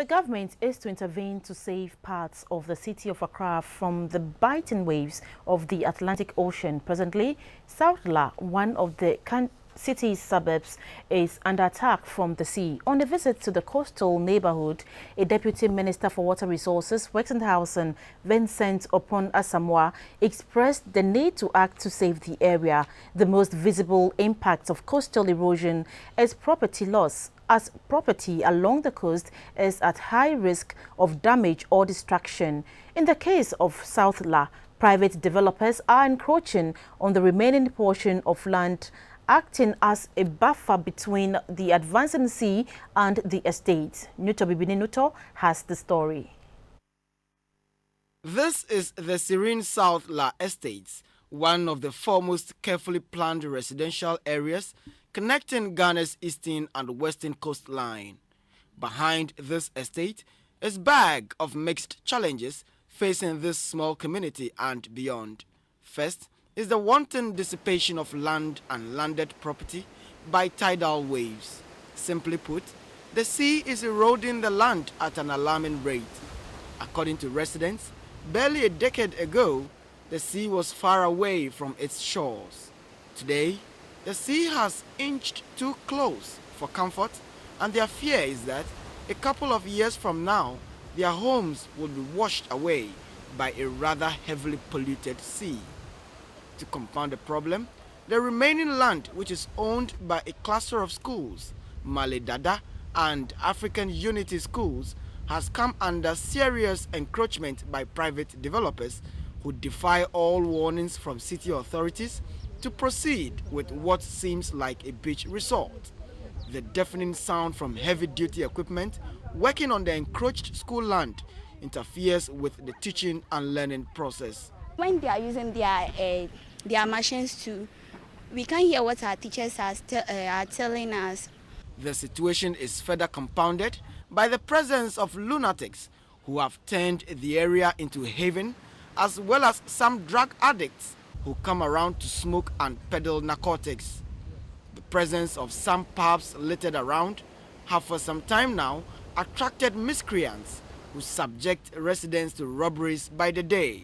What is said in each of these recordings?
The government is to intervene to save parts of the city of Accra from the biting waves of the Atlantic Ocean. Presently, South La, one of the city's suburbs, is under attack from the sea. On a visit to the coastal neighbourhood, a Deputy Minister for Water Resources, Works and Housing, Vincent Oppong Asamoah, expressed the need to act to save the area. The most visible impact of coastal erosion is property loss, as property along the coast is at high risk of damage or destruction. In the case of South La, private developers are encroaching on the remaining portion of land, acting as a buffer between the advancing sea and the estate. Nuto Bibini Nuto has the story. This is the serene South La Estates, one of the foremost carefully planned residential areas connecting Ghana's eastern and western coastline. Behind this estate is a bag of mixed challenges facing this small community and beyond. First is the wanton dissipation of land and landed property by tidal waves. Simply put, the sea is eroding the land at an alarming rate. According to residents, barely a decade ago, the sea was far away from its shores. Today, the sea has inched too close for comfort, and their fear is that a couple of years from now, their homes will be washed away by a rather heavily polluted sea. To compound the problem, the remaining land, which is owned by a cluster of schools, Malay Dada and African Unity schools, has come under serious encroachment by private developers who defy all warnings from city authorities to proceed with what seems like a beach resort. The deafening sound from heavy-duty equipment working on the encroached school land interferes with the teaching and learning process. When they are using their machines too, we can't hear what our teachers are telling us. The situation is further compounded by the presence of lunatics who have turned the area into a haven, as well as some drug addicts who come around to smoke and peddle narcotics. The presence of some pubs littered around have for some time now attracted miscreants who subject residents to robberies by the day.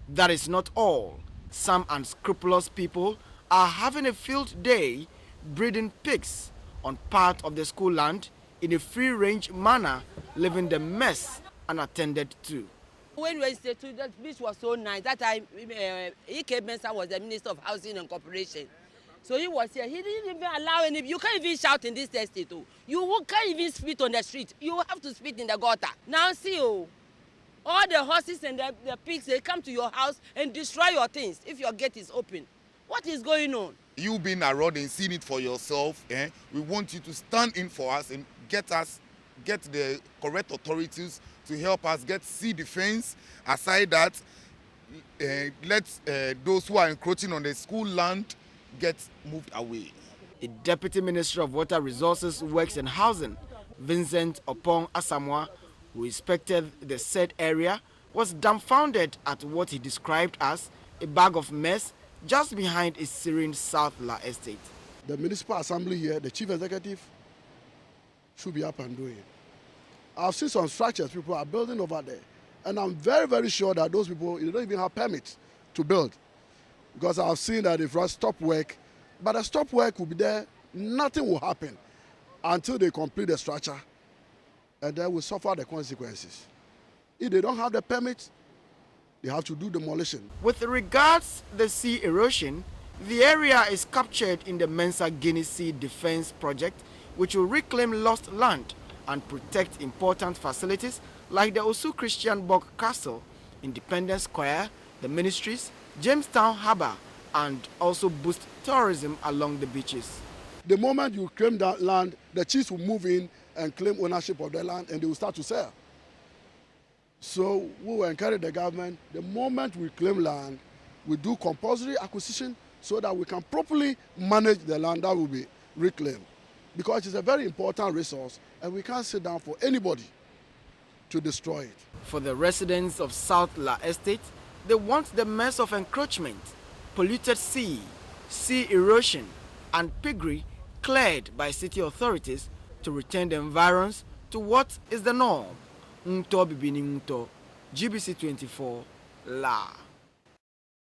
That is not all. Some unscrupulous people are having a field day breeding pigs on part of the school land in a free-range manner, leaving the mess unattended to. When we stayed to that beach was so nice. That time, E.K. Benson was the Minister of Housing and Corporation. So he was here. He didn't even allow any. You can't even shout in this estate. You can't even spit on the street. You have to spit in the gutter. Now see, all the horses and the pigs, they come to your house and destroy your things if your gate is open. What is going on? You being around and seeing it for yourself, we want you to stand in for us and get the correct authorities to help us get sea defense. Aside that, let those who are encroaching on the school land get moved away. The Deputy Minister of Water Resources, Works and Housing, Vincent Oppong Asamoah, who inspected the said area, was dumbfounded at what he described as a bag of mess just behind his serene South La estate. The municipal assembly here, the chief executive, should be up and doing it. I've seen some structures people are building over there, and I'm very, very sure that those people, they don't even have permits to build, because I've seen that if I stop work, but the stop work will be there, nothing will happen until they complete the structure, and then will suffer the consequences. If they don't have the permit, they have to do demolition. With regards to the sea erosion, the area is captured in the Mensa Guinea Sea Defense Project, which will reclaim lost land and protect important facilities like the Osu Christian Bog Castle, Independence Square, the ministries, Jamestown Harbour, and also boost tourism along the beaches. The moment you claim that land, the chiefs will move in and claim ownership of the land, and they will start to sell. So we will encourage the government, the moment we claim land, we do compulsory acquisition so that we can properly manage the land that will be reclaimed. Because it's a very important resource, and we can't sit down for anybody to destroy it. For the residents of South La Estate, they want the mess of encroachment, polluted sea, sea erosion, and piggery cleared by city authorities to return the environs to what is the norm. Unto bibini unto. GBC 24, La.